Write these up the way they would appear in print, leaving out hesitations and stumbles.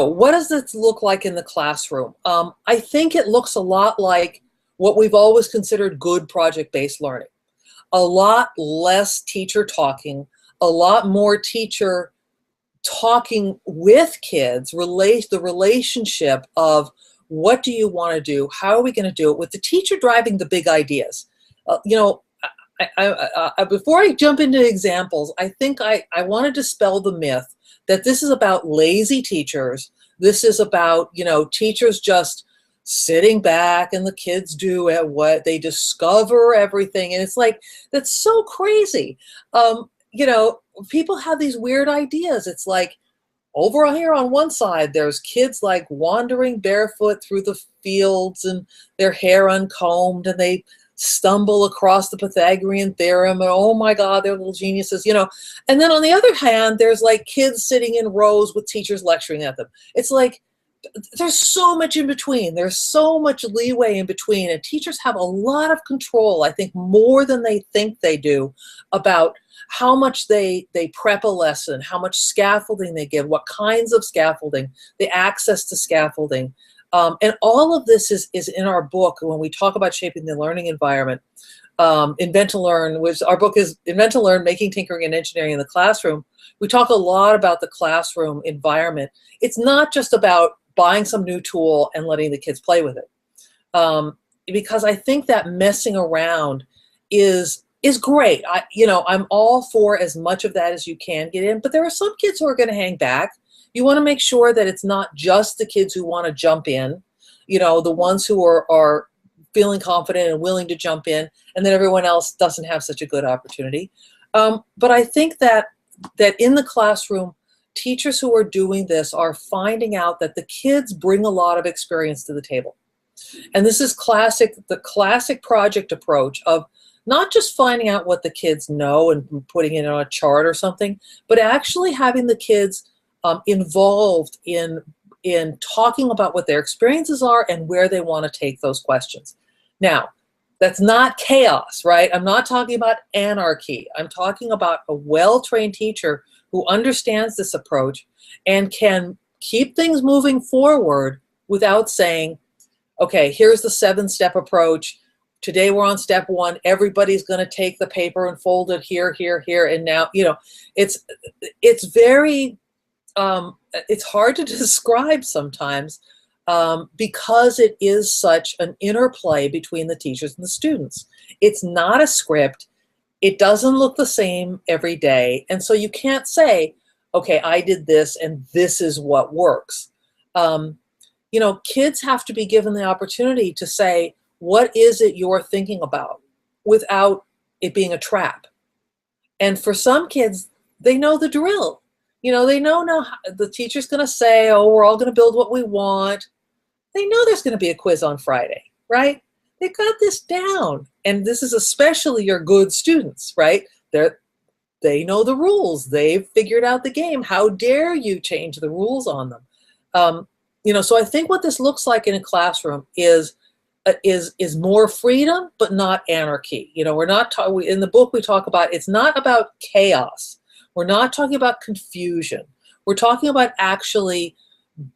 What does this look like in the classroom? I think it looks a lot like what we've always considered good project-based learning. A lot less teacher talking, a lot more teacher talking with kids, the relationship of what do you want to do? How are we going to do it? With the teacher driving the big ideas. You know, before I jump into examples, I think I want to dispel the myth that this is about lazy teachers. This is about, you know, teachers just sitting back and the kids do at what they discover everything. And it's like, that's so crazy. You know, people have these weird ideas. It's like over here on one side, there's kids like wandering barefoot through the fields and their hair uncombed, and they stumble across the Pythagorean theorem, and oh my God, they're little geniuses, you know. And then on the other hand, there's like kids sitting in rows with teachers lecturing at them. It's like, there's so much in between. There's so much leeway in between, and teachers have a lot of control, I think more than they think they do, about how much they prep a lesson, how much scaffolding they give, what kinds of scaffolding, the access to scaffolding. And all of this is in our book when we talk about shaping the learning environment. Invent to Learn, which our book is Invent to Learn, Making Tinkering and Engineering in the Classroom. We talk a lot about the classroom environment. It's not just about buying some new tool and letting the kids play with it. Because I think that messing around is great. I'm all for as much of that as you can get in, but there are some kids who are going to hang back. You want to make sure that it's not just the kids who want to jump in, you know, the ones who are feeling confident and willing to jump in, and then everyone else doesn't have such a good opportunity. But I think that in the classroom, teachers who are doing this are finding out that the kids bring a lot of experience to the table. And this is the classic project approach of not just finding out what the kids know and putting it on a chart or something, but actually having the kids involved in talking about what their experiences are and where they want to take those questions. Now, that's not chaos, right? I'm not talking about anarchy. I'm talking about a well-trained teacher who understands this approach and can keep things moving forward without saying, okay, here's the 7-step approach. Today we're on step 1. Everybody's going to take the paper and fold it here, here, here, and now, you know, it's very, it's hard to describe sometimes because it is such an interplay between the teachers and the students. It's not a script. It doesn't look the same every day. And so you can't say, okay, I did this and this is what works. You know, kids have to be given the opportunity to say, what is it you're thinking about without it being a trap? And for some kids, they know the drill. You know, they know now the teacher's going to say, oh, we're all going to build what we want. They know there's going to be a quiz on Friday, right? They've got this down. And this is especially your good students, right? They know the rules. They've figured out the game. How dare you change the rules on them? You know, so I think what this looks like in a classroom is more freedom, but not anarchy. You know, we're not in the book we talk about, it's not about chaos. We're not talking about confusion. We're talking about actually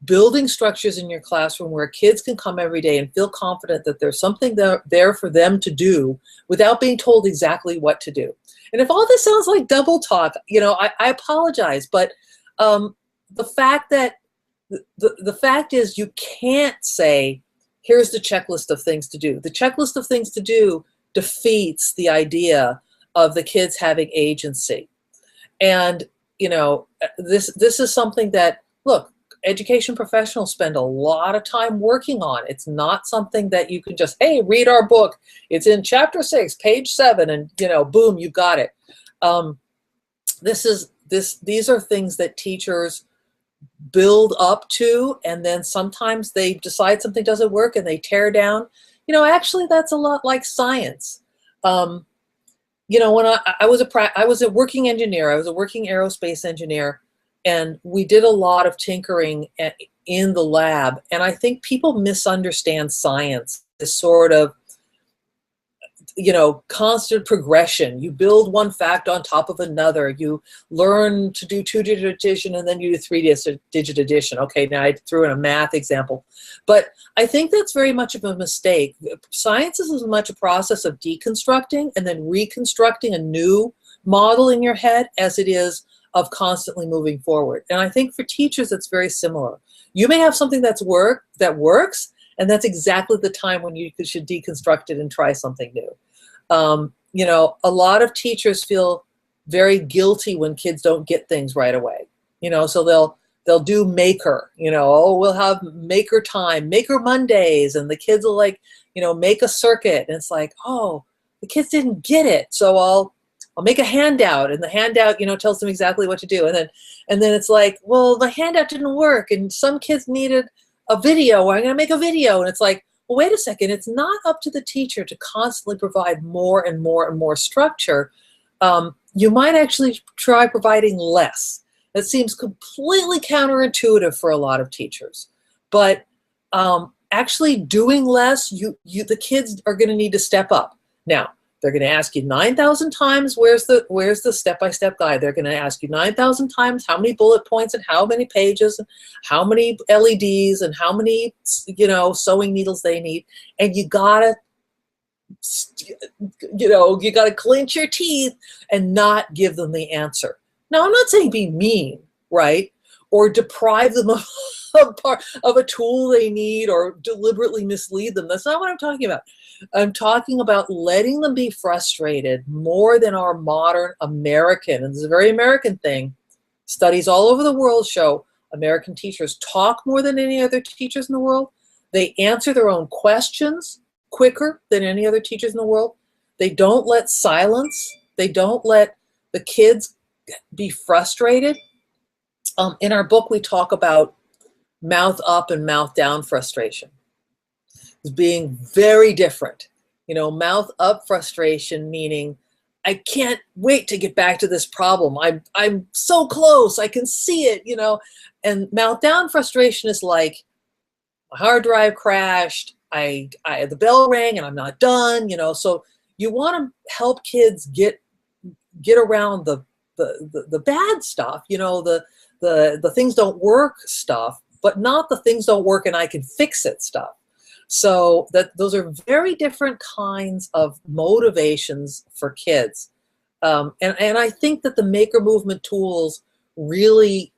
building structures in your classroom where kids can come every day and feel confident that there's something there for them to do without being told exactly what to do. And if all this sounds like double talk, you know, I apologize, but the fact is you can't say, here's the checklist of things to do. The checklist of things to do defeats the idea of the kids having agency. And, you know, this is something that, look, education professionals spend a lot of time working on. It's not something that you can just, hey, read our book. It's in chapter 6, page 7, and, you know, boom, you got it. These are things that teachers build up to, and then sometimes they decide something doesn't work and they tear down. You know, actually, that's a lot like science. You know, when I was a working engineer, I was a working aerospace engineer, and we did a lot of tinkering in the lab. And I think people misunderstand science as sort of constant progression. You build one fact on top of another. You learn to do 2-digit addition, and then you do 3-digit addition. Okay, now I threw in a math example. But I think that's very much of a mistake. Science is as much a process of deconstructing and then reconstructing a new model in your head as it is of constantly moving forward. And I think for teachers, it's very similar. You may have something that works, and that's exactly the time when you should deconstruct it and try something new. A lot of teachers feel very guilty when kids don't get things right away. So they'll do maker, we'll have maker time, maker Mondays, and the kids will make a circuit, and it's like, oh, the kids didn't get it, so I'll make a handout, and the handout, tells them exactly what to do, and then it's like, well, the handout didn't work, and some kids needed a video, I'm going to make a video, and it's like, well, wait a second, it's not up to the teacher to constantly provide more and more and more structure. You might actually try providing less. That seems completely counterintuitive for a lot of teachers, but actually doing less, the kids are going to need to step up. Now, they're going to ask you 9,000 times, where's the step-by-step guide? They're going to ask you 9,000 times how many bullet points and how many pages and how many LEDs and how many, sewing needles they need. And you gotta clench your teeth and not give them the answer. Now, I'm not saying be mean, right? Or deprive them of a tool they need or deliberately mislead them. That's not what I'm talking about. I'm talking about letting them be frustrated more than our modern American, and this is a very American thing. Studies all over the world show American teachers talk more than any other teachers in the world. They answer their own questions quicker than any other teachers in the world. They don't let silence. They don't let the kids be frustrated. In our book, we talk about mouth up and mouth down frustration as being very different. Mouth up frustration meaning, I can't wait to get back to this problem. I'm so close. I can see it, And mouth down frustration is like, my hard drive crashed. The bell rang and I'm not done. So you want to help kids get around the bad stuff. The things don't work stuff, but not the things don't work and I can fix it stuff. So those are very different kinds of motivations for kids. And I think that the maker movement tools really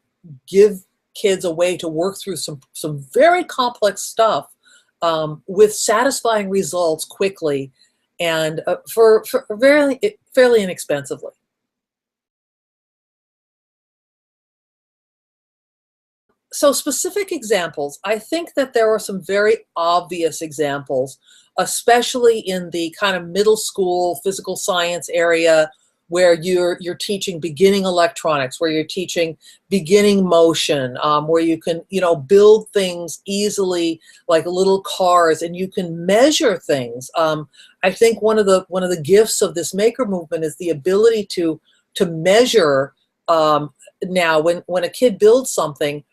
give kids a way to work through some very complex stuff with satisfying results quickly and for fairly inexpensively. So specific examples, I think that there are some very obvious examples, especially in the kind of middle school physical science area where you're teaching beginning electronics, where you're teaching beginning motion, where you can build things easily like little cars, and you can measure things. I think one of the gifts of this maker movement is the ability to measure. Now, when a kid builds something,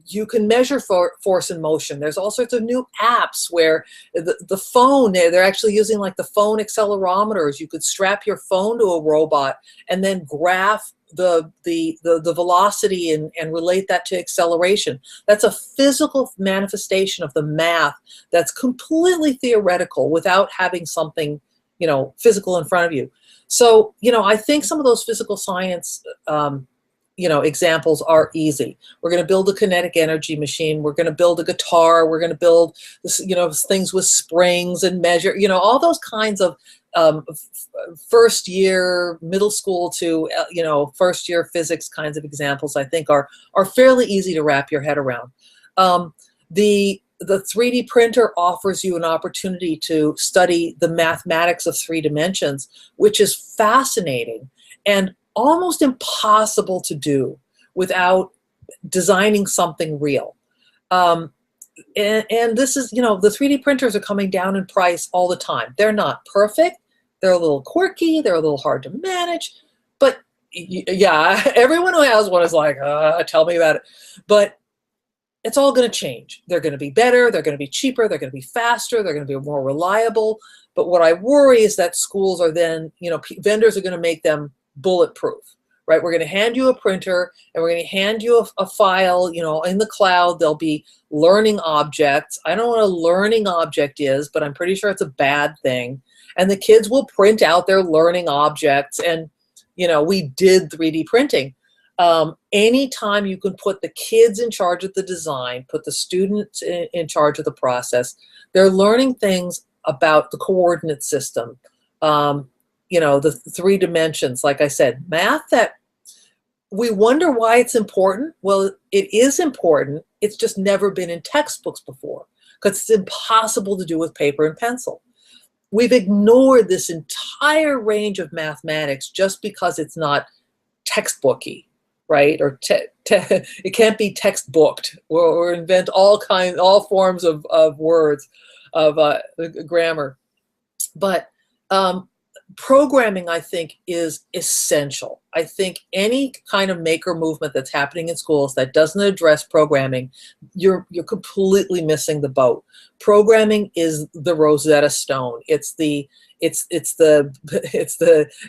you can measure force and motion. There's all sorts of new apps where the phone, they're actually using like the phone accelerometers. You could strap your phone to a robot and then graph the velocity and relate that to acceleration. That's a physical manifestation of the math that's completely theoretical without having something, physical in front of you. So, I think some of those physical science examples are easy. We're going to build a kinetic energy machine. We're going to build a guitar. We're going to build this, things with springs and measure, all those kinds of first year, middle school to, first year physics kinds of examples, I think are fairly easy to wrap your head around. The 3D printer offers you an opportunity to study the mathematics of 3 dimensions, which is fascinating and almost impossible to do without designing something real. And this is, the 3D printers are coming down in price all the time. They're not perfect. They're a little quirky. They're a little hard to manage. But yeah, everyone who has one is like, tell me about it. But it's all going to change. They're going to be better, they're going to be cheaper, they're going to be faster, they're going to be more reliable. But what I worry is that schools are then, vendors are going to make them bulletproof, right? We're going to hand you a printer and we're going to hand you a file, in the cloud. There'll be learning objects. I don't know what a learning object is, but I'm pretty sure it's a bad thing. And the kids will print out their learning objects. And, we did 3D printing. Anytime you can put the kids in charge of the design, put the students in charge of the process, they're learning things about the coordinate system, the 3 dimensions, like I said, math that we wonder why it's important. Well, it is important. It's just never been in textbooks before because it's impossible to do with paper and pencil. We've ignored this entire range of mathematics just because it's not textbooky, right? Or it can't be textbooked or invent all forms of words, of grammar. But programming, I think, is essential. I think any kind of maker movement that's happening in schools that doesn't address programming, you're completely missing the boat. Programming is the Rosetta Stone. It's the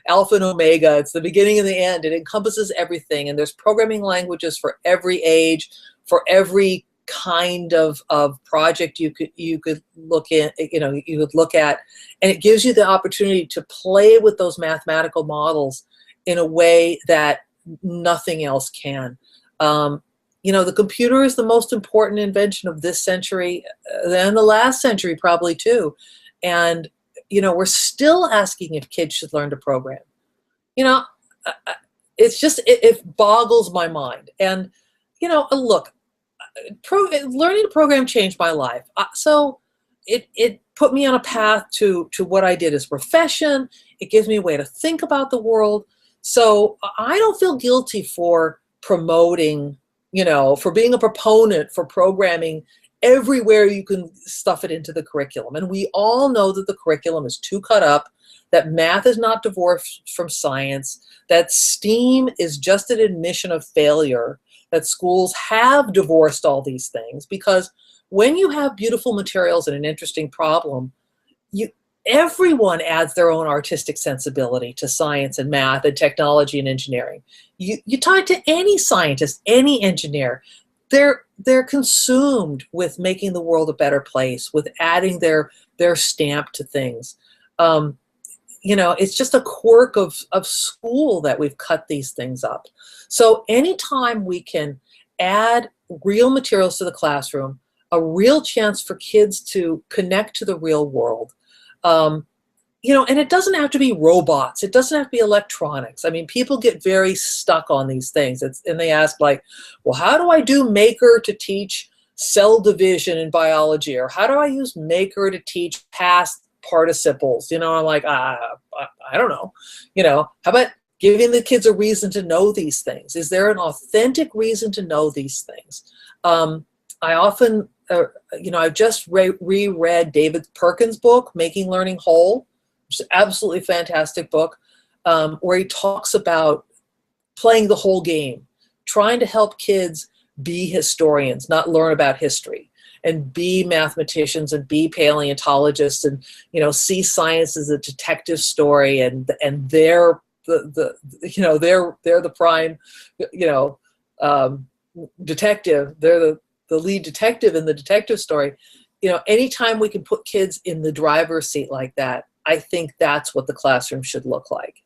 alpha and omega. It's the beginning and the end. It encompasses everything. And there's programming languages for every age, for every kind of project you could look at, and it gives you the opportunity to play with those mathematical models in a way that nothing else can. The computer is the most important invention of this century and the last century probably too. And, we're still asking if kids should learn to program. It's just, it boggles my mind. And, look, learning to program changed my life. So it put me on a path to what I did as a profession. It gives me a way to think about the world. So I don't feel guilty for promoting, for being a proponent for programming everywhere you can stuff it into the curriculum. And we all know that the curriculum is too cut up, that math is not divorced from science, that STEAM is just an admission of failure, that schools have divorced all these things, because when you have beautiful materials and an interesting problem, everyone adds their own artistic sensibility to science and math and technology and engineering. You talk to any scientist, any engineer, they're consumed with making the world a better place, with adding their stamp to things. It's just a quirk of school that we've cut these things up. So anytime we can add real materials to the classroom, a real chance for kids to connect to the real world, and it doesn't have to be robots. It doesn't have to be electronics. I mean, people get very stuck on these things. And they ask like, well, how do I do Maker to teach cell division in biology? Or how do I use Maker to teach past participles? I'm like, I don't know. How about giving the kids a reason to know these things? Is there an authentic reason to know these things? I often, I've just reread David Perkins' book, Making Learning Whole, which is an absolutely fantastic book, where he talks about playing the whole game, trying to help kids be historians, not learn about history, and be mathematicians and be paleontologists, and see science as a detective story, and they're the prime detective. They're the lead detective in the detective story. Anytime we can put kids in the driver's seat like that, I think that's what the classroom should look like.